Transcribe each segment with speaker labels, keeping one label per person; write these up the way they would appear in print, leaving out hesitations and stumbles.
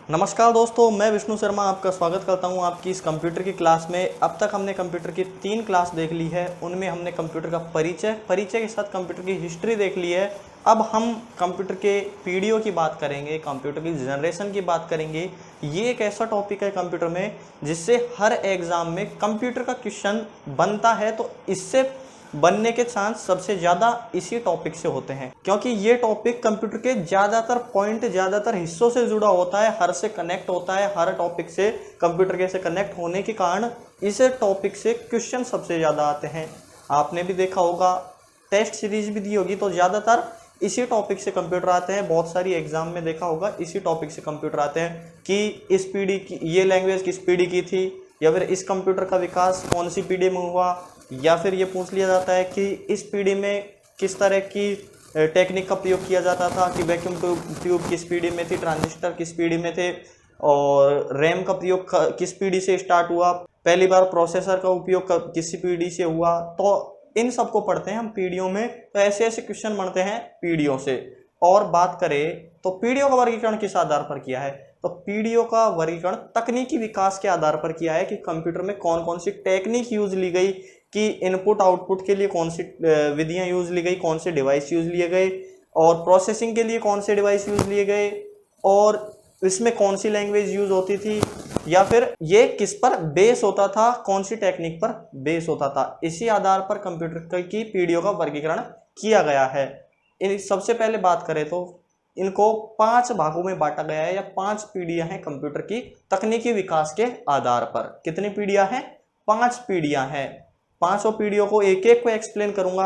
Speaker 1: नमस्कार दोस्तों, मैं विष्णु शर्मा आपका स्वागत करता हूं आपकी इस कंप्यूटर की क्लास में। अब तक हमने कंप्यूटर की 3 क्लास देख ली है। उनमें हमने कंप्यूटर का परिचय के साथ कंप्यूटर की हिस्ट्री देख ली है। अब हम कंप्यूटर के पीढ़ियों की बात करेंगे, कंप्यूटर की जनरेशन की बात करेंगे। ये एक ऐसा टॉपिक है कंप्यूटर में जिससे हर एग्ज़ाम में कंप्यूटर का क्वेश्चन बनता है, तो इससे बनने के चांस सबसे ज़्यादा इसी टॉपिक से होते हैं, क्योंकि ये टॉपिक कंप्यूटर के ज़्यादातर पॉइंट, ज़्यादातर हिस्सों से जुड़ा होता है, हर से कनेक्ट होता है, हर टॉपिक से कंप्यूटर के से कनेक्ट होने के कारण इस टॉपिक से क्वेश्चन सबसे ज़्यादा आते हैं। आपने भी देखा होगा, टेस्ट सीरीज भी दी होगी, तो ज़्यादातर इसी टॉपिक से कंप्यूटर आते हैं। बहुत सारी एग्जाम में देखा होगा इसी टॉपिक से कंप्यूटर आते हैं कि इस पीढ़ी की ये लैंग्वेज किस पीढ़ी की थी, या फिर इस कंप्यूटर का विकास कौन सी पीढ़ी में हुआ, या फिर ये पूछ लिया जाता है कि इस पीढ़ी में किस तरह की टेक्निक का प्रयोग किया जाता था, कि वैक्यूम ट्यूब किस पीढ़ी में थी, ट्रांजिस्टर किस पीढ़ी में थे, और रैम का प्रयोग किस पीढ़ी से स्टार्ट हुआ, पहली बार प्रोसेसर का उपयोग किस पीढ़ी से हुआ। तो इन सबको पढ़ते हैं हम पीढ़ियों में। तो ऐसे ऐसे क्वेश्चन बनते हैं पीढ़ियों से। और बात करें तो पीढ़ियों का वर्गीकरण किस आधार पर किया है, तो पीढ़ियों का वर्गीकरण तकनीकी विकास के आधार पर किया है कि कंप्यूटर में कौन कौन सी टेक्निक यूज ली गई, कि इनपुट आउटपुट के लिए कौन सी विधियां यूज ली गई, कौन से डिवाइस यूज लिए गए, और प्रोसेसिंग के लिए कौन से डिवाइस यूज लिए गए, और इसमें कौन सी लैंग्वेज यूज होती थी, या फिर ये किस पर बेस होता था, कौन सी टेक्निक पर बेस होता था। इसी आधार पर कंप्यूटर की पीढ़ियों का वर्गीकरण किया गया है। सबसे पहले बात करें तो इनको 5 भागों में बांटा गया है, या 5 पीढ़ियां हैं कंप्यूटर की तकनीकी विकास के आधार पर। कितनी पीढ़ियां हैं? 5 पीढ़ियां हैं। पांचों पीढ़ियों को एक एक को एक्सप्लेन करूंगा।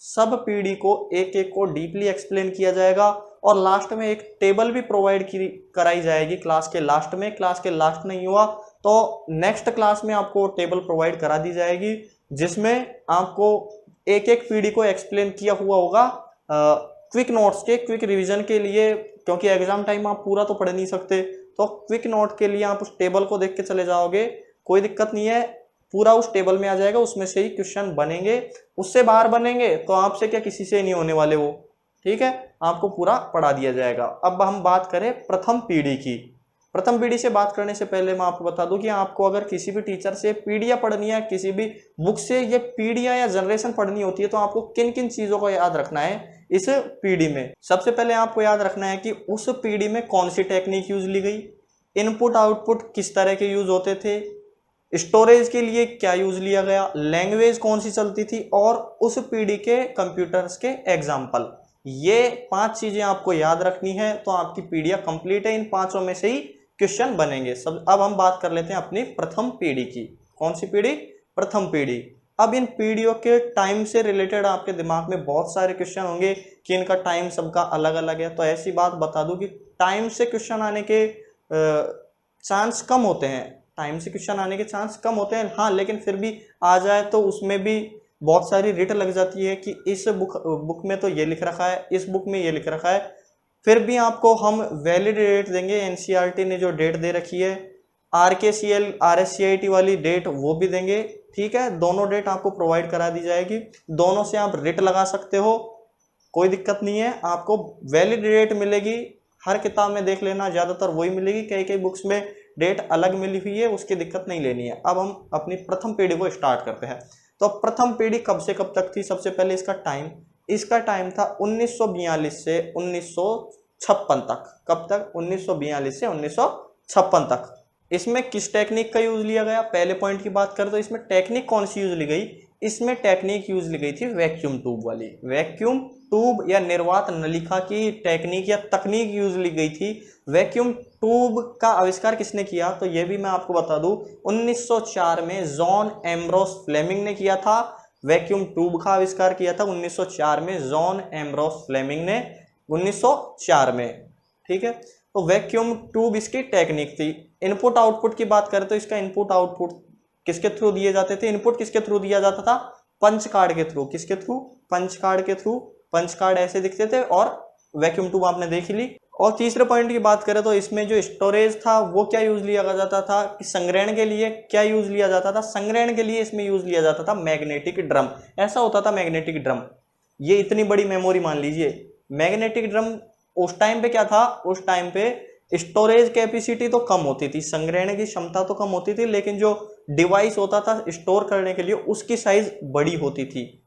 Speaker 1: सब पीढ़ी को एक एक को डीपली एक्सप्लेन किया जाएगा, और लास्ट में एक टेबल भी प्रोवाइड कराई जाएगी क्लास के लास्ट में। क्लास के लास्ट नहीं हुआ तो नेक्स्ट क्लास में आपको टेबल प्रोवाइड करा दी जाएगी, जिसमें आपको एक एक पीढ़ी को एक्सप्लेन किया हुआ होगा क्विक नोट्स के, क्विक रिवीजन के लिए, क्योंकि एग्जाम टाइम आप पूरा तो पढ़ नहीं सकते। तो क्विक नोट के लिए आप उस टेबल को देख के चले जाओगे, कोई दिक्कत नहीं है, पूरा उस टेबल में आ जाएगा, उसमें से ही क्वेश्चन बनेंगे। उससे बाहर बनेंगे तो आपसे क्या, किसी से नहीं होने वाले वो, ठीक है, आपको पूरा पढ़ा दिया जाएगा। अब हम बात करें प्रथम पीढ़ी की। प्रथम पीढ़ी से बात करने से पहले मैं आपको बता दूं कि आपको अगर किसी भी टीचर से पीढ़ियां पढ़नी है, किसी भी बुक से ये पीढ़ियां या जनरेशन पढ़नी होती है, तो आपको किन किन चीजों को याद रखना है इस पीढ़ी में। सबसे पहले आपको याद रखना है कि उस पीढ़ी में कौन सी टेक्निक यूज ली गई, इनपुट आउटपुट किस तरह के यूज होते थे, स्टोरेज के लिए क्या यूज लिया गया, लैंग्वेज कौन सी चलती थी, और उस पीढ़ी के कंप्यूटर्स के एग्जाम्पल। ये 5 चीजें आपको याद रखनी है, तो आपकी पीढ़ियां कंप्लीट है। इन 5 में से ही क्वेश्चन बनेंगे सब। अब हम बात कर लेते हैं अपनी प्रथम पीढ़ी की। कौन सी पीढ़ी? प्रथम पीढ़ी। अब इन पीढ़ियों के टाइम से रिलेटेड आपके दिमाग में बहुत सारे क्वेश्चन होंगे कि इनका टाइम सबका अलग अलग है। तो ऐसी बात बता दूं कि टाइम से क्वेश्चन आने के चांस कम होते हैं, टाइम से क्वेश्चन आने के चांस कम होते हैं, हाँ, लेकिन फिर भी आ जाए तो उसमें भी बहुत सारी रिट लग जाती है कि इस बुक में तो ये लिख रखा है, इस बुक में ये लिख रखा है। फिर भी आपको हम वैलिड डेट देंगे। एनसीईआरटी ने जो डेट दे रखी है, आरकेसीएल आरएससीआईटी वाली डेट वो भी देंगे, ठीक है। दोनों डेट आपको प्रोवाइड करा दी जाएगी, दोनों से आप रिट लगा सकते हो, कोई दिक्कत नहीं है। आपको वैलिड डेट मिलेगी, हर किताब में देख लेना, ज़्यादातर वही मिलेगी। कई कई बुक्स में डेट अलग मिली हुई है, उसकी दिक्कत नहीं लेनी है। अब हम अपनी प्रथम पीढ़ी को स्टार्ट करते हैं। तो प्रथम पीढ़ी कब से कब तक थी? सबसे पहले इसका टाइम था 1942 से 1956 तक। कब तक? 1942 से 1956 तक। इसमें किस टेक्निक का यूज लिया गया? पहले पॉइंट की बात करें तो इसमें टेक्निक कौन सी यूज ली गई? इसमें टेक्निक यूज ली गई थी वैक्यूम ट्यूब वाली। वैक्यूम ट्यूब या निर्वात नलिका की टेक्निक या तकनीक यूज ली गई थी। वैक्यूम ट्यूब का आविष्कार किसने किया? तो यह भी मैं आपको बता दूं, 1904 में जॉन एम्ब्रोस फ्लेमिंग ने किया था। वैक्यूम ट्यूब का आविष्कार किया था 1904 में जॉन एम्ब्रोस फ्लेमिंग ने, 1904 में, ठीक है। तो वैक्यूम ट्यूब इसकी टेक्निक थी। इनपुट आउटपुट की बात करें तो इसका इनपुट आउटपुट किसके थ्रू दिए जाते थे? इनपुट किसके थ्रू दिया जाता था? पंच कार्ड के थ्रू। किसके थ्रू? पंच कार्ड के थ्रू। पंच कार्ड ऐसे दिखते थे, और वैक्यूम ट्यूब आपने देख ली। और तीसरे पॉइंट की बात करें तो इसमें जो स्टोरेज था वो क्या यूज लिया जाता था? कि संग्रहण के लिए क्या यूज लिया जाता था? संग्रहण के लिए इसमें यूज लिया जाता था मैग्नेटिक ड्रम। ऐसा होता था मैग्नेटिक ड्रम, ये इतनी बड़ी मेमोरी मान लीजिए। मैग्नेटिक ड्रम उस टाइम पे क्या था? उस टाइम पे स्टोरेज कैपेसिटी तो कम होती थी, संग्रहण की क्षमता तो कम होती थी, लेकिन जो डिवाइस होता था स्टोर करने के लिए उसकी साइज बड़ी होती थी,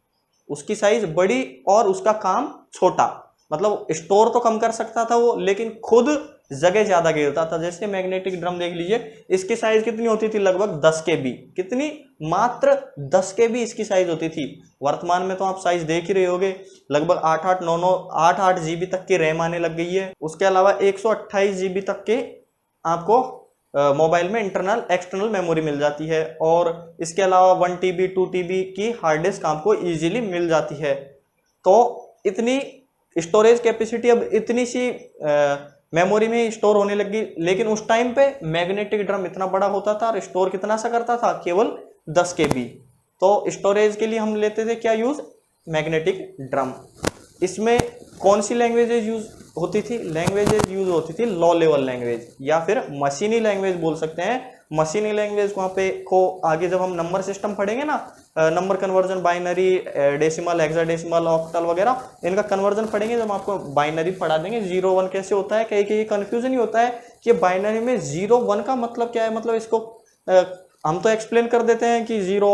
Speaker 1: उसकी साइज बड़ी और उसका काम छोटा। मतलब स्टोर तो कम कर सकता था वो, लेकिन खुद जगह ज्यादा घेरता था। जैसे मैग्नेटिक ड्रम देख लीजिए, इसकी साइज कितनी होती थी, लगभग 10 KB। कितनी, मात्र 10 KB इसकी साइज होती थी। वर्तमान में तो आप साइज देख ही रहे होगे, लगभग 8 GB तक की रैम आने लग गई है। उसके अलावा 128 GB तक के आपको मोबाइल में इंटरनल एक्सटर्नल मेमोरी मिल जाती है, और इसके अलावा 1 TB 2 TB की हार्ड डिस्क आपको इजीली मिल जाती है। तो इतनी स्टोरेज कैपेसिटी अब इतनी सी मेमोरी में स्टोर होने लगी। लेकिन उस टाइम पे मैग्नेटिक ड्रम इतना बड़ा होता था और स्टोर कितना सा करता था, केवल 10 KB। तो स्टोरेज के लिए हम लेते थे क्या यूज, मैग्नेटिक ड्रम। इसमें कौन सी लैंग्वेजेज यूज होती थी, लैंग्वेजेज यूज होती थी लो लेवल लैंग्वेज या फिर मशीनी लैंग्वेज बोल सकते हैं। मशीनी लैंग्वेज वहाँ पे को आगे जब हम नंबर सिस्टम पढ़ेंगे ना, number conversion, binary, decimal, hexadecimal, octal वगैरह, इनका कन्वर्जन पढ़ेंगे जब आपको बाइनरी पढ़ा देंगे। 0 1 कैसे होता है, कहीं कहीं कंफ्यूजन ही होता है कि बाइनरी में 0 1 का मतलब क्या है। मतलब इसको हम तो एक्सप्लेन कर देते हैं कि 0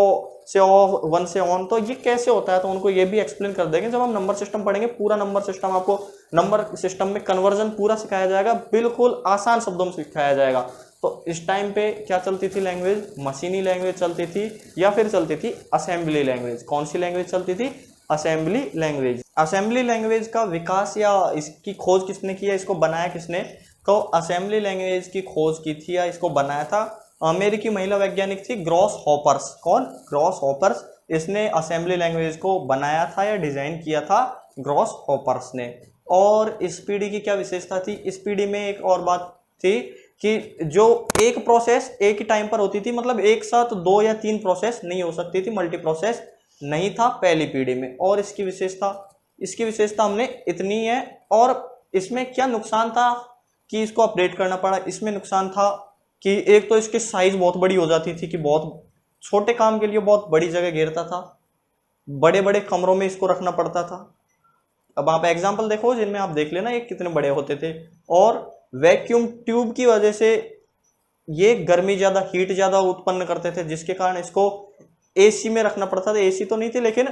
Speaker 1: से ऑफ, 1 से ऑन, तो ये कैसे होता है, तो उनको ये भी एक्सप्लेन कर देंगे जब हम नंबर सिस्टम पढ़ेंगे। पूरा नंबर सिस्टम आपको नंबर सिस्टम में कन्वर्जन पूरा सिखाया जाएगा, बिल्कुल आसान शब्दों में सिखाया जाएगा। तो इस टाइम पे क्या चलती थी लैंग्वेज, मशीनी लैंग्वेज चलती थी या फिर चलती थी असेंबली लैंग्वेज। कौन सी लैंग्वेज चलती थी, असेंबली लैंग्वेज। असेंबली लैंग्वेज का विकास या इसकी खोज किसने किया, इसको बनाया किसने, तो असेंबली लैंग्वेज की खोज की थी या इसको बनाया था अमेरिकी महिला वैज्ञानिक थी ग्रॉस हॉपर्स। कौन, ग्रॉस हॉपर्स। इसने असेंबली लैंग्वेज को बनाया था या डिजाइन किया था ग्रॉस हॉपर्स ने। और इस पीढ़ी की क्या विशेषता थी, इस पीढ़ी में एक और बात थी कि जो एक प्रोसेस एक ही टाइम पर होती थी, मतलब एक साथ 2 या 3 प्रोसेस नहीं हो सकती थी, मल्टी प्रोसेस नहीं था पहली पीढ़ी में। और इसकी विशेषता हमने इतनी है। और इसमें क्या नुकसान था कि इसको अपडेट करना पड़ा। इसमें नुकसान था कि एक तो इसकी साइज बहुत बड़ी हो जाती थी, कि बहुत छोटे काम के लिए बहुत बड़ी जगह घेरता था, बड़े बड़े कमरों में इसको रखना पड़ता था। अब आप एग्जाम्पल देखो जिनमें आप देख लेना ये कितने बड़े होते थे। और वैक्यूम ट्यूब की वजह से ये गर्मी ज्यादा, हीट ज्यादा उत्पन्न करते थे, जिसके कारण इसको एसी में रखना पड़ता था। एसी तो नहीं थी, लेकिन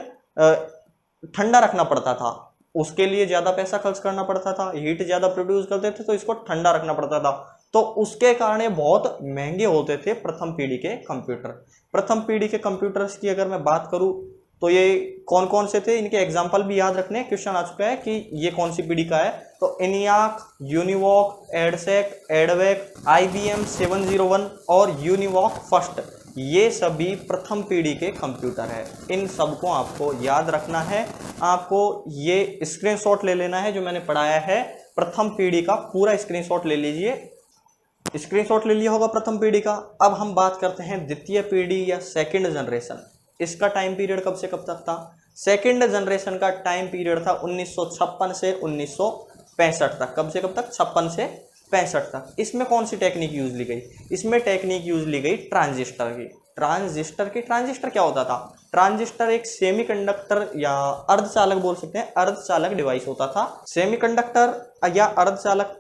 Speaker 1: ठंडा रखना पड़ता था, उसके लिए ज्यादा पैसा खर्च करना पड़ता था। हीट ज्यादा प्रोड्यूस करते थे तो इसको ठंडा रखना पड़ता था। तो उसके कारण ये बहुत महंगे होते थे प्रथम पीढ़ी के कंप्यूटर। प्रथम पीढ़ी के कंप्यूटर्स की अगर मैं बात करूं तो ये कौन कौन से थे, इनके एग्जाम्पल भी याद रखने, क्वेश्चन आ चुका है कि ये कौन सी पीढ़ी का है। तो ENIAC, यूनिवॉक, एडसेक, एडवेक, IBM 701 और यूनिवॉक फर्स्ट, ये सभी प्रथम पीढ़ी के कंप्यूटर है। इन सबको आपको याद रखना है। आपको ये स्क्रीनशॉट ले लेना है जो मैंने पढ़ाया है, प्रथम पीढ़ी का पूरा स्क्रीनशॉट ले लीजिए। स्क्रीनशॉट ले लिया होगा प्रथम पीढ़ी का। अब हम बात करते हैं द्वितीय पीढ़ी या सेकंड जनरेशन। इसका टाइम पीरियड कब से कब तक था, सेकंड जनरेशन का टाइम पीरियड था 1956 से 1965 तक। कब से कब तक, 56 से 65 तक। इसमें कौन सी टेक्निक यूज ली गई, इसमें टेक्निक यूज ली गई ट्रांजिस्टर की। ट्रांजिस्टर क्या होता था, ट्रांजिस्टर एक सेमीकंडक्टर या अर्धचालक बोल सकते हैं, अर्धचालक डिवाइस होता था। सेमीकंडक्टर या अर्धचालक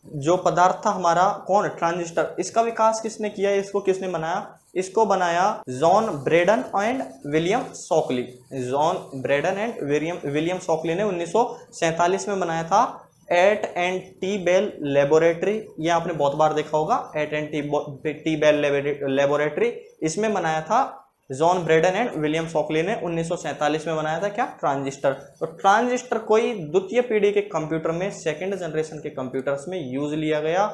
Speaker 1: जो पदार्थ था हमारा, कौन, ट्रांजिस्टर। इसका विकास किसने किया, इसको किसने बनाया, इसको बनाया John Bardeen and William Shockley. John Bardeen and William Shockley ने 1947 में बनाया था AT and T Bell laboratory. ये आपने बहुत बार देखा होगा, AT and T Bell laboratory. इसमें बनाया था John Bardeen and William Shockley ने 1947 में बनाया था क्या, ट्रांजिस्टर। तो ट्रांजिस्टर कोई द्वितीय पीढ़ी के कंप्यूटर में, सेकंड जनरेशन के कंप्यूटर्स में यूज लिया गया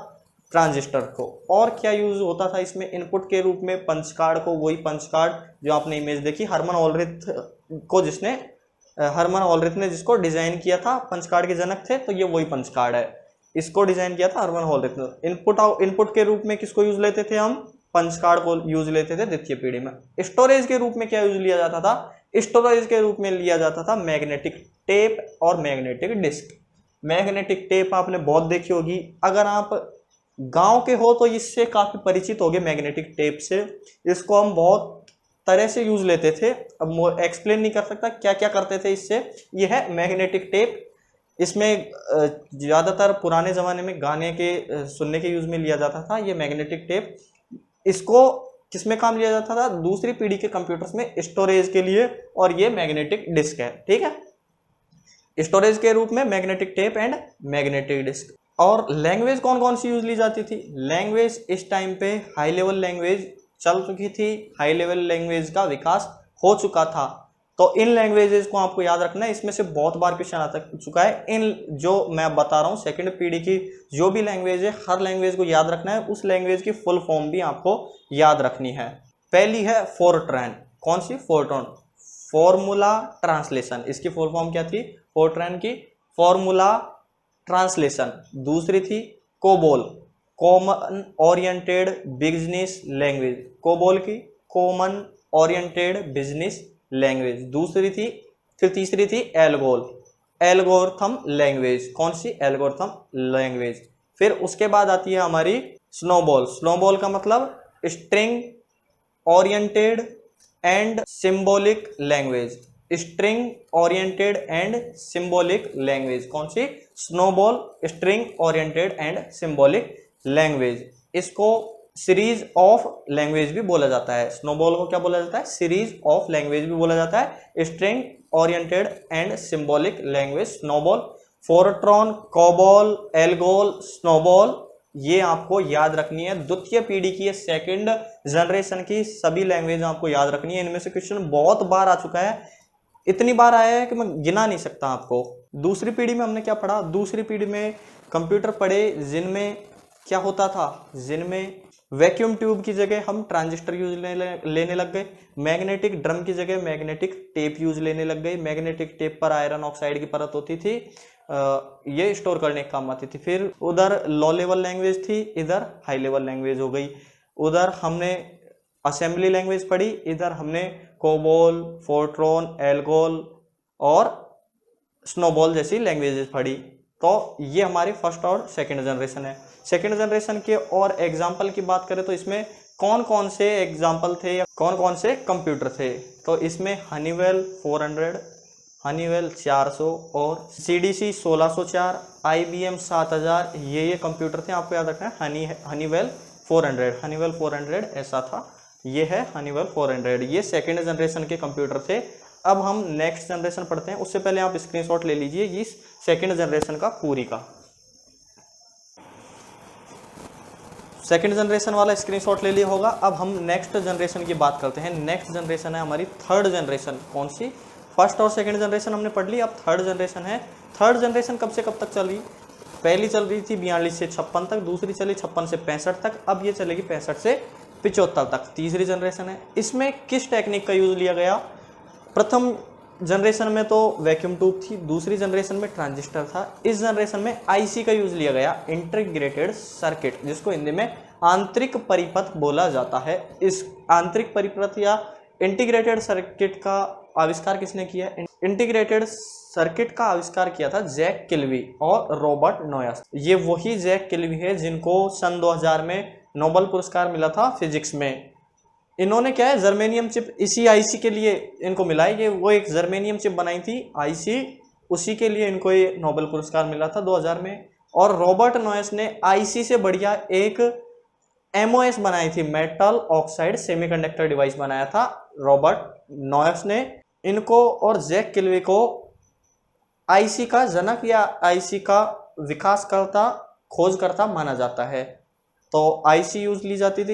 Speaker 1: ट्रांजिस्टर को। और क्या यूज होता था इसमें, इनपुट के रूप में पंच कार्ड को, वही पंच कार्ड जो आपने इमेज देखी हरमन ऑलरिथ ने जिसको डिजाइन किया था, पंच कार्ड के जनक थे, तो ये वही पंच कार्ड है, इसको डिजाइन किया था हरमन ऑलरिथ ने। इनपुट के रूप में किसको यूज लेते थे हम, पंच कार्ड को यूज लेते थे द्वितीय पीढ़ी में। स्टोरेज के रूप में क्या यूज लिया जाता था, स्टोरेज के रूप में लिया जाता था मैग्नेटिक टेप और मैग्नेटिक डिस्क। मैग्नेटिक टेप आपने बहुत देखी होगी, अगर आप गांव के हो तो इससे काफी परिचित होगे मैग्नेटिक टेप से। इसको हम बहुत तरह से यूज लेते थे, अब एक्सप्लेन नहीं कर सकता क्या क्या करते थे इससे। यह है मैग्नेटिक टेप। इसमें ज़्यादातर पुराने ज़माने में गाने के सुनने के यूज़ में लिया जाता था ये मैग्नेटिक टेप। इसको किस में काम लिया जाता था? दूसरी पीढ़ी के कंप्यूटर्स में स्टोरेज के लिए, और ये मैग्नेटिक डिस्क है, ठीक है, स्टोरेज के रूप में magnetic tape and magnetic disk. और लैंग्वेज कौन कौन सी यूज ली जाती थी? लैंग्वेज इस टाइम पे हाई लेवल लैंग्वेज चल चुकी थी, हाई लेवल लैंग्वेज का विकास हो चुका था। तो इन लैंग्वेजेस को आपको याद रखना है, इसमें से बहुत बार क्वेश्चन आ चुका है। इन जो मैं बता रहा हूँ सेकंड पीढ़ी की जो भी लैंग्वेज है, हर लैंग्वेज को याद रखना है, उस लैंग्वेज की फुल फॉर्म भी आपको याद रखनी है। पहली है फोरट्रैन। कौन सी? फोरट्रैन, फॉर्मूला ट्रांसलेशन। इसकी फुल फॉर्म क्या थी? फोरट्रैन की फॉर्मूला ट्रांसलेशन। दूसरी थी COBOL, common oriented business language. COBOL की कॉमन ओरिएंटेड बिजनेस लैंग्वेज। दूसरी थी, फिर तीसरी थी एल्गोल, एल्गोरिथम लैंग्वेज। कौन सी? Algorithm language. फिर उसके बाद आती है हमारी स्नोबॉल। स्नोबॉल का मतलब string oriented and symbolic language. String oriented and symbolic language. कौन सी? Snowball, string oriented and symbolic language. इसको सीरीज ऑफ लैंग्वेज भी बोला जाता है। स्नोबॉल को क्या बोला जाता है? सीरीज ऑफ लैंग्वेज भी बोला जाता है। String oriented and symbolic language snowball. Fortran, COBOL, ALGOL, snowball, ये आपको याद रखनी है। द्वितीय पीढ़ी की, सेकंड जनरेशन की सभी लैंग्वेज आपको याद रखनी है। इनमें से क्वेश्चन बहुत बार आ चुका है, इतनी बार आया है कि मैं गिना नहीं सकता आपको। दूसरी पीढ़ी में हमने क्या पढ़ा? दूसरी पीढ़ी में कंप्यूटर पढ़े जिनमें क्या होता था? जिनमें वैक्यूम ट्यूब की जगह हम ट्रांजिस्टर यूज लेने लग गए। मैग्नेटिक ड्रम की जगह मैग्नेटिक टेप यूज लेने लग गए। मैग्नेटिक टेप पर आयरन ऑक्साइड की परत होती थी, ये स्टोर करने के काम आती थी। फिर उधर लो लेवल लैंग्वेज थी, इधर हाई लेवल लैंग्वेज हो गई। उधर हमने असेंबली लैंग्वेज पढ़ी, इधर हमने कोबोल, फोरट्रॉन, एल्गोल और स्नोबॉल जैसी लैंग्वेजेस पढ़ी। तो ये हमारी फर्स्ट और सेकंड जनरेशन है। सेकंड जनरेशन के और एग्जाम्पल की बात करें तो इसमें कौन कौन से एग्जाम्पल थे या कौन कौन से कंप्यूटर थे? तो इसमें हनीवेल 400, हनीवेल 400 और CDC 1604, IBM 7000, ये कंप्यूटर थे। आपको याद रखना है हनीवेल 400, हनीवेल 400 ऐसा था। ये है हनीवेल 400, ये सेकेंड जनरेशन के कंप्यूटर थे। अब हम नेक्स्ट जनरेशन पढ़ते हैं, उससे पहले आप स्क्रीनशॉट ले लीजिए इस सेकेंड जनरेशन का पूरी का। सेकेंड जनरेशन वाला स्क्रीनशॉट ले लिया होगा। अब हम नेक्स्ट जनरेशन की बात करते हैं। नेक्स्ट जनरेशन है हमारी थर्ड जनरेशन। कौन सी? फर्स्ट और सेकेंड जनरेशन हमने पढ़ ली, अब थर्ड जनरेशन है। थर्ड जनरेशन कब से कब तक चली? पहली चल रही थी 42 से 56 तक, दूसरी चली 56 से 65 तक, अब ये चलेगी 65 से 75 तक। तीसरी जनरेशन है। इसमें किस टेक्निक का यूज लिया गया? प्रथम जनरेशन में तो वैक्यूम ट्यूब थी, दूसरी जनरेशन में ट्रांजिस्टर था, इस जनरेशन में IC का यूज लिया गया, इंटीग्रेटेड सर्किट, जिसको हिंदी में आंतरिक परिपथ बोला जाता है। इस आंतरिक परिपथ या इंटीग्रेटेड सर्किट का आविष्कार किसने किया? इंटीग्रेटेड सर्किट का आविष्कार किया था जैक किल्वी और रॉबर्ट नोयस। ये वही जैक किल्वी है जिनको सन 2000 में नोबेल पुरस्कार मिला था फिजिक्स में। इन्होंने क्या है, जर्मेनियम चिप, इसी IC के लिए इनको मिला है। ये वो एक जर्मेनियम चिप बनाई थी IC, उसी के लिए इनको ये नोबेल पुरस्कार मिला था 2000 में। और रॉबर्ट नोयस ने IC से बढ़िया एक MOS बनाई थी, मेटल ऑक्साइड सेमीकंडक्टर डिवाइस बनाया था रॉबर्ट नोयस ने। इनको और जैक किल्वी को IC का जनक या IC का विकासकर्ता, खोजकर्ता माना जाता है। तो IC यूज ली जाती थी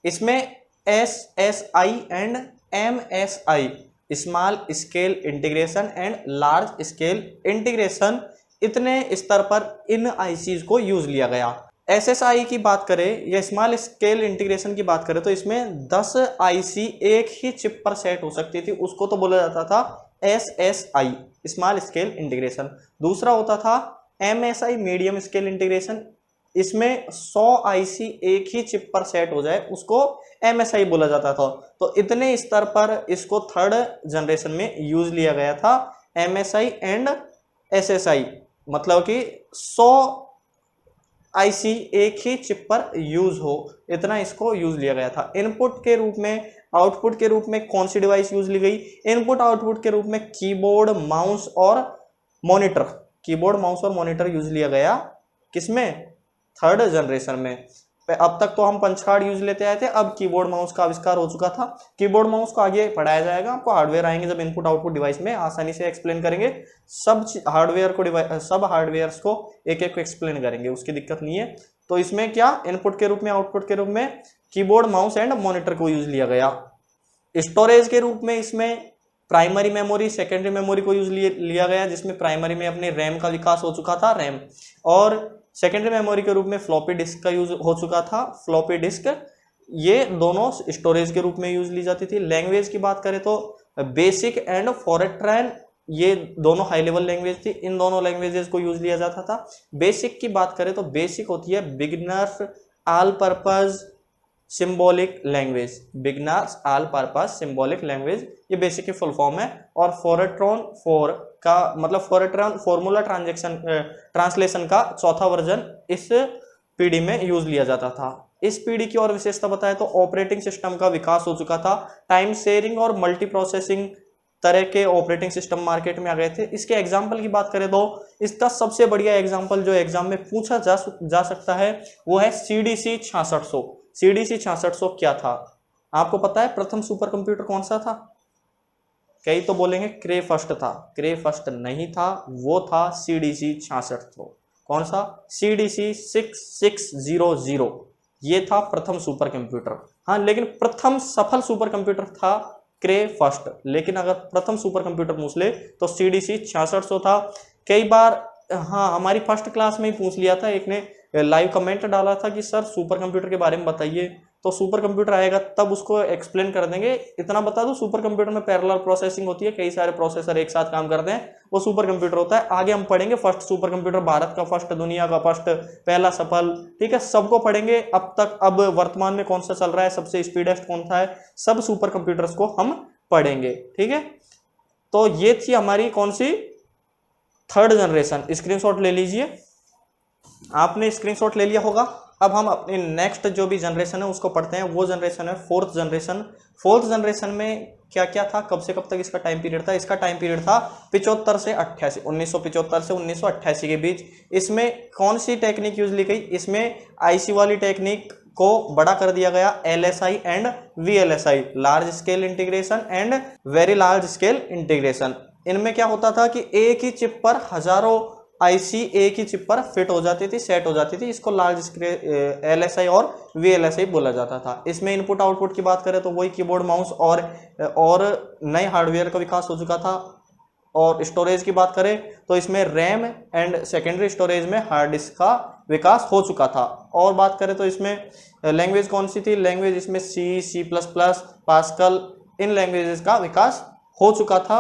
Speaker 1: इसमें SSI and MSI, small scale integration and large scale integration, इतने स्तर पर इन ICs को यूज लिया गया। SSI की बात करें या स्मॉल स्केल इंटीग्रेशन की बात करें तो इसमें 10 IC एक ही चिप पर सेट हो सकती थी, उसको तो बोला जाता था SSI, स्मॉल स्केल इंटीग्रेशन। दूसरा होता था MSI, मीडियम स्केल इंटीग्रेशन, इसमें 100 IC एक ही चिप पर सेट हो जाए, उसको MSI बोला जाता था। तो इतने स्तर पर इसको थर्ड जनरेशन में यूज लिया गया था, MSI एंड SSI, मतलब कि 100 IC एक ही चिप पर यूज हो, इतना इसको यूज लिया गया था। इनपुट के रूप में, आउटपुट के रूप में कौन सी डिवाइस यूज ली गई? इनपुट आउटपुट के रूप में कीबोर्ड, माउस और मॉनिटर कीबोर्ड माउस और मॉनिटर यूज लिया गया किसमें, थर्ड जनरेशन में। अब तक तो हम पंच कार्ड यूज लेते आए थे, अब कीबोर्ड माउस का आविष्कार हो चुका था। कीबोर्ड माउस को आगे पढ़ाया जाएगा, आपको हार्डवेयर आएंगे जब इनपुट आउटपुट डिवाइस में, आसानी से एक्सप्लेन करेंगे सब हार्डवेयर को एक एक एक्सप्लेन करेंगे, उसकी दिक्कत नहीं है। तो इसमें क्या इनपुट के रूप में आउटपुट के रूप में कीबोर्ड माउस एंड मॉनिटर को यूज लिया गया। स्टोरेज के रूप में इसमें प्राइमरी मेमोरी सेकेंडरी मेमोरी को यूज लिया गया, जिसमें प्राइमरी में अपने रैम का विकास हो चुका था, रैम, और सेकेंडरी मेमोरी के रूप में फ्लॉपी डिस्क का यूज हो चुका था, फ्लॉपी डिस्क। ये दोनों स्टोरेज के रूप में यूज ली जाती थी। लैंग्वेज की बात करें तो बेसिक एंड फॉरट्रैन, ये दोनों हाई लेवल लैंग्वेज थी, इन दोनों लैंग्वेजेस को यूज लिया जाता था। बेसिक की बात करें तो बेसिक होती है beginners all purpose symbolic language, beginners all purpose symbolic language, ये बेसिक की फुल फॉर्म है। और फॉरट्रॉन फोर का मतलब फॉरट्रॉन फॉर्मूला ट्रांसलेशन का चौथा वर्जन इस पीढ़ी में यूज लिया जाता था। इस पीढ़ी की और विशेषता बताएं तो ऑपरेटिंग सिस्टम का विकास हो चुका था, टाइम शेयरिंग और मल्टी प्रोसेसिंग तरह के ऑपरेटिंग सिस्टम मार्केट में आ गए थे। इसके एग्जाम्पल की बात करें तो इसका सबसे बढ़िया एग्जाम्पल जो एग्जाम में पूछा जा सकता है वो है CDC 6600। CDC 6600 क्या था, आपको पता है प्रथम सुपर कंप्यूटर कौन सा था? कई तो बोलेंगे क्रे फर्स्ट था, क्रे फर्स्ट नहीं था, वो था CDC 6600। कौन सा? CDC 6600, ये था प्रथम सुपर कंप्यूटर। हाँ, लेकिन प्रथम सफल सुपर कंप्यूटर था क्रे फर्स्ट, लेकिन अगर प्रथम सुपर कंप्यूटर पूछ ले तो CDC 6600 था। कई बार हाँ हमारी फर्स्ट क्लास में ही पूछ लिया था, एक ने लाइव कमेंट डाला था कि सर सुपर कंप्यूटर के बारे में बताइए, तो सुपर कंप्यूटर आएगा तब उसको एक्सप्लेन कर देंगे। इतना बता दूं, सुपर कंप्यूटर में पैरेलल प्रोसेसिंग होती है, कई सारे प्रोसेसर एक साथ काम करते हैं, वो सुपर कंप्यूटर होता है। आगे हम पढ़ेंगे फर्स्ट सुपर कंप्यूटर, भारत का फर्स्ट, दुनिया का फर्स्ट, पहला सफल, ठीक है, सबको पढ़ेंगे। अब वर्तमान में कौन सा चल रहा है, सबसे स्पीडेस्ट कौन सा है, सब सुपर कंप्यूटर्स को हम पढ़ेंगे, ठीक है। तो ये थी हमारी कौन सी, थर्ड जनरेशन। स्क्रीनशॉट ले लीजिए, आपने स्क्रीनशॉट ले लिया होगा। अब हम अपनी नेक्स्ट जो भी जनरेशन है उसको पढ़ते हैं, वो जनरेशन है फोर्थ जनरेशन। फोर्थ जनरेशन में क्या क्या था, कब से कब तक इसका टाइम पीरियड था? इसका टाइम पीरियड था 75 से 88, 1975 से 1988 के बीच। इसमें कौन सी टेक्निक यूज ली गई? इसमें आईसी वाली टेक्निक को बड़ा कर दिया गया, LSI and VLSI, large scale integration and very large scale integration. इनमें क्या होता था कि एक ही चिप पर हजारों आईसी एक ही चिप पर फिट हो जाती थी, सेट हो जाती थी, इसको लार्ज स्केल LSI और VLSI बोला जाता था। इसमें इनपुट आउटपुट की बात करें तो वही कीबोर्ड माउस और नए हार्डवेयर का विकास हो चुका था। और स्टोरेज की बात करें तो इसमें रैम एंड सेकेंडरी स्टोरेज में हार्ड डिस्क का विकास हो चुका था। और बात करें तो इसमें लैंग्वेज कौन सी थी? लैंग्वेज इसमें C++, पास्कल, इन लैंग्वेजेस का विकास हो चुका था।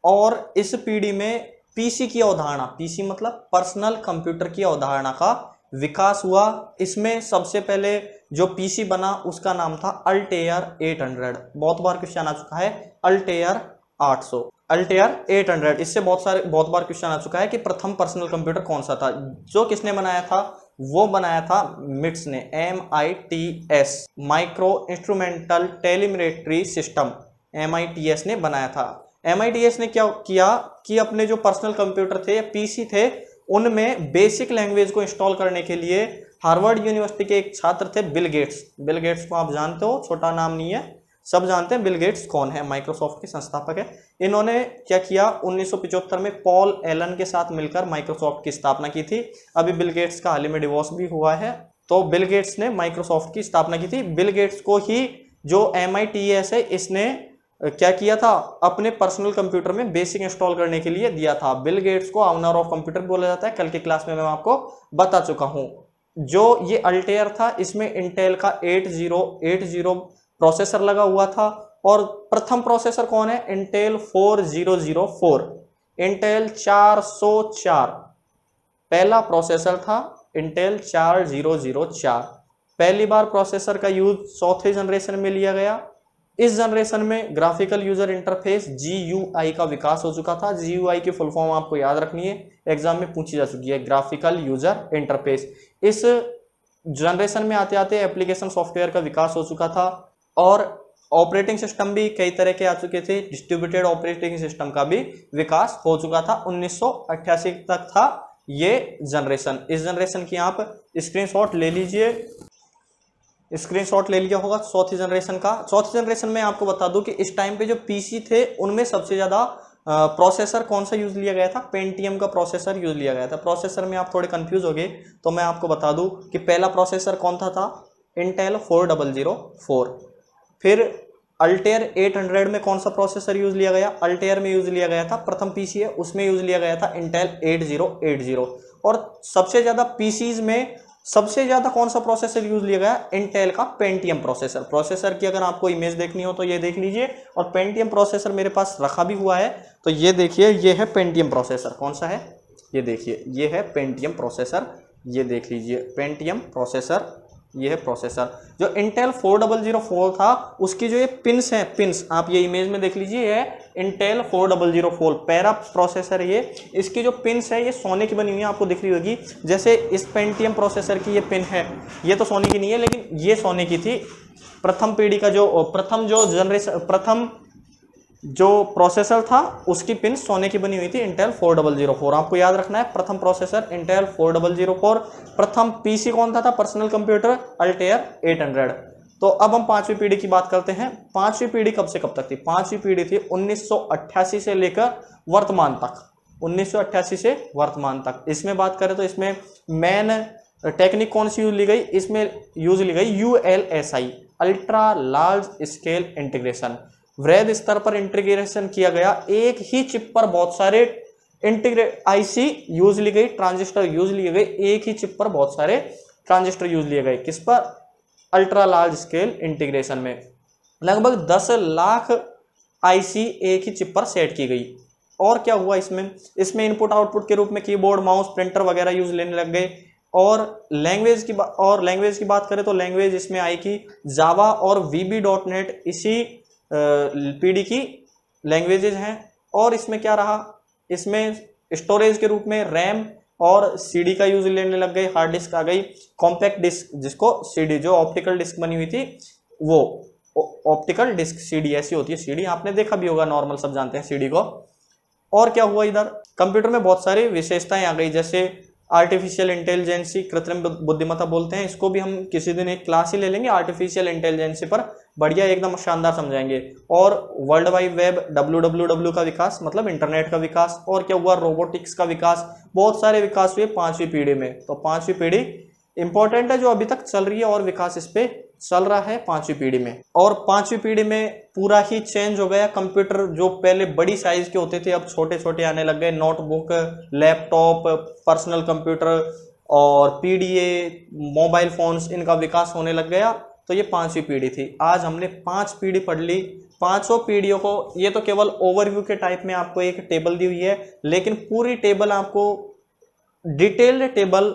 Speaker 1: और इस पीढ़ी में पीसी की अवधारणा, पीसी मतलब पर्सनल कंप्यूटर की अवधारणा का विकास हुआ। इसमें सबसे पहले जो पीसी बना उसका नाम था अल्टेयर 800। बहुत बार क्वेश्चन आ चुका है अल्टेयर 800, अल्टेयर 800। इससे बहुत बार क्वेश्चन आ चुका है कि प्रथम पर्सनल कंप्यूटर कौन सा था। जो किसने बनाया था? वो बनाया था मिट्स ने, MITS, micro instrumental telemetry system, MITS ने बनाया था। MITS ने क्या किया कि अपने जो पर्सनल कंप्यूटर थे, पीसी थे, उनमें बेसिक लैंग्वेज को इंस्टॉल करने के लिए हार्वर्ड यूनिवर्सिटी के एक छात्र थे बिल गेट्स। बिल गेट्स को आप जानते हो, छोटा नाम नहीं है, सब जानते हैं बिल गेट्स कौन है, माइक्रोसॉफ्ट के संस्थापक है। इन्होंने क्या किया, 1975 में पॉल एलन के साथ मिलकर माइक्रोसॉफ्ट की स्थापना की थी। अभी बिल गेट्स का हाल ही में डिवोर्स भी हुआ है। तो बिल गेट्स ने माइक्रोसॉफ्ट की स्थापना की थी। बिल गेट्स को ही जो MITS है, इसने क्या किया था, अपने पर्सनल कंप्यूटर में बेसिक इंस्टॉल करने के लिए दिया था। बिल गेट्स को ऑनर ऑफ कंप्यूटर बोला जाता है, कल की क्लास में मैं आपको बता चुका हूं। जो ये अल्टेयर था, इसमें इंटेल का 8080 प्रोसेसर लगा हुआ था। और प्रथम प्रोसेसर कौन है? इंटेल 4004, इंटेल 404 पहला प्रोसेसर था, इंटेल 4004। पहली बार प्रोसेसर का यूज चौथे जनरेशन में लिया गया। इस जनरेशन में ग्राफिकल यूजर इंटरफेस GUI का विकास हो चुका था। GUI की फुल फॉर्म आपको याद रखनी है, एग्जाम में पूछी जा चुकी है, ग्राफिकल यूजर इंटरफेस। इस जनरेशन में आते आते एप्लीकेशन सॉफ्टवेयर का विकास हो चुका था। ऑपरेटिंग सिस्टम भी कई तरह के आ चुके थे, डिस्ट्रीब्यूटेड ऑपरेटिंग सिस्टम का भी विकास हो चुका था। 1988 तक था ये जनरेशन। इस जनरेशन की आप स्क्रीनशॉट ले लीजिए, स्क्रीनशॉट ले लिया होगा चौथी जनरेशन का। चौथी जनरेशन में आपको बता दूं कि इस टाइम पे जो पीसी थे उनमें सबसे ज़्यादा प्रोसेसर कौन सा यूज़ लिया गया था, पेंटियम का प्रोसेसर यूज़ लिया गया था। प्रोसेसर में आप थोड़े कंफ्यूज हो गए तो मैं आपको बता दूं कि पहला प्रोसेसर कौन था इंटेल 4004। फिर अल्टेयर 800 में कौन सा प्रोसेसर यूज़ लिया गया, अल्टेयर में यूज़ लिया गया था, प्रथम पीसी है उसमें यूज़ लिया गया था इंटेल 8080। और सबसे ज़्यादा पीसीज में सबसे ज़्यादा कौन सा प्रोसेसर यूज़ लिया गया, इंटेल का पेंटियम प्रोसेसर। प्रोसेसर की अगर आपको इमेज देखनी हो तो ये देख लीजिए, और पेंटियम प्रोसेसर मेरे पास रखा भी हुआ है, तो ये देखिए ये है पेंटियम प्रोसेसर। कौन सा है, ये देखिए ये है पेंटियम प्रोसेसर, ये देख लीजिए पेंटियम प्रोसेसर, ये है प्रोसेसर। जो इंटेल 4004 था उसकी जो ये पिन्स हैं, पिन्स आप ये इमेज में देख लीजिए, ये है इंटेल 4004 पैरा प्रोसेसर। ये इसकी जो पिन्स है ये सोने की बनी हुई है, आपको दिख रही होगी। जैसे इस पेंटियम प्रोसेसर की ये पिन है, ये तो सोने की नहीं है लेकिन ये सोने की थी। प्रथम पीढ़ी का प्रथम जो प्रोसेसर था उसकी पिन सोने की बनी हुई थी, इंटेल 4004। आपको याद रखना है प्रथम प्रोसेसर इंटेल 4004। प्रथम पीसी कौन था पर्सनल कंप्यूटर, अल्टेयर 800। तो अब हम पांचवी पीढ़ी की बात करते हैं। पांचवी पीढ़ी कब से कब तक थी, पांचवी पीढ़ी थी 1988 से लेकर वर्तमान तक, 1988 से वर्तमान तक। इसमें बात करें तो इसमें मेन टेक्निक कौन सी यूज ली गई, इसमें यूज ली गई ULSI, ultra large scale integration. वृहद स्तर पर इंटीग्रेशन किया गया, एक ही चिप पर बहुत सारे IC यूज ली गई, ट्रांजिस्टर यूज लिए गए, एक ही चिप पर बहुत सारे ट्रांजिस्टर यूज लिए गए। किस पर, अल्ट्रा लार्ज स्केल इंटीग्रेशन में लगभग 10 लाख IC एक ही चिप पर सेट की गई। और क्या हुआ इसमें इनपुट आउटपुट के रूप में कीबोर्ड, माउस, प्रिंटर वगैरह यूज लेने लग गए। और लैंग्वेज की बात करें तो लैंग्वेज इसमें आई कि जावा और VB.NET इसी पीढ़ी की लैंग्वेजेज हैं। और इसमें क्या रहा, इसमें स्टोरेज के रूप में रैम और CD का यूज लेने लग गए, हार्ड डिस्क आ गई, कॉम्पैक्ट डिस्क जिसको CD, जो ऑप्टिकल डिस्क बनी हुई थी वो ऑप्टिकल डिस्क CD ऐसी होती है। CD आपने देखा भी होगा, नॉर्मल सब जानते हैं CD को। और क्या हुआ, इधर कंप्यूटर में बहुत सारी विशेषताएं आ गई, जैसे आर्टिफिशियल इंटेलिजेंसी, कृत्रिम बुद्धिमत्ता बोलते हैं इसको, भी हम किसी दिन एक क्लास ही ले लेंगे आर्टिफिशियल इंटेलिजेंसी पर, बढ़िया एकदम शानदार समझाएंगे। और वर्ल्ड वाइड वेब WWW का विकास, मतलब इंटरनेट का विकास। और क्या हुआ, रोबोटिक्स का विकास, बहुत सारे विकास हुए पांचवी पीढ़ी में। तो पांचवी पीढ़ी इंपॉर्टेंट है, जो अभी तक चल रही है और विकास इस पे चल रहा है पांचवी पीढ़ी में। और पांचवी पीढ़ी में पूरा ही चेंज हो गया कंप्यूटर, जो पहले बड़ी साइज के होते थे अब छोटे छोटे आने लग गए। नोटबुक, लैपटॉप, पर्सनल कंप्यूटर और PDA, मोबाइल फोन्स, इनका विकास होने लग गया। तो ये पांचवी पीढ़ी थी। आज हमने 5 पीढ़ी पढ़ ली। पांचों पीढ़ियों को, ये तो केवल ओवरव्यू के टाइप में आपको एक टेबल दी हुई है, लेकिन पूरी टेबल आपको, डिटेल्ड टेबल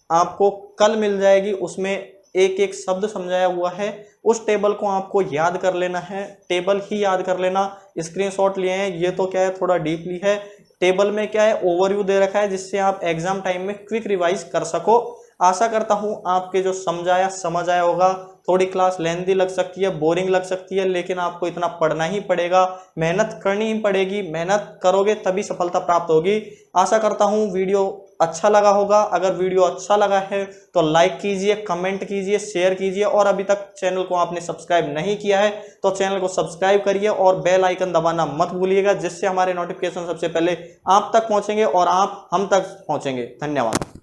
Speaker 1: आपको कल मिल जाएगी। उसमें एक एक शब्द समझाया हुआ है, उस टेबल को आपको याद कर लेना है, टेबल ही याद कर लेना। स्क्रीनशॉट लिए हैं, ये तो क्या है थोड़ा डीपली है। टेबल में क्या है, ओवरव्यू दे रखा है, जिससे आप एग्जाम टाइम में क्विक रिवाइज कर सको। आशा करता हूं आपके जो समझ आया होगा। थोड़ी क्लास लेंथी लग सकती है, बोरिंग लग सकती है, लेकिन आपको इतना पढ़ना ही पड़ेगा, मेहनत करनी ही पड़ेगी। मेहनत करोगे तभी सफलता प्राप्त होगी। आशा करता हूं वीडियो अच्छा लगा होगा। अगर वीडियो अच्छा लगा है तो लाइक कीजिए, कमेंट कीजिए, शेयर कीजिए। और अभी तक चैनल को आपने सब्सक्राइब नहीं किया है तो चैनल को सब्सक्राइब करिए और बेल आइकन दबाना मत भूलिएगा, जिससे हमारे नोटिफिकेशन सबसे पहले आप तक पहुंचेंगे और आप हम तक पहुंचेंगे। धन्यवाद।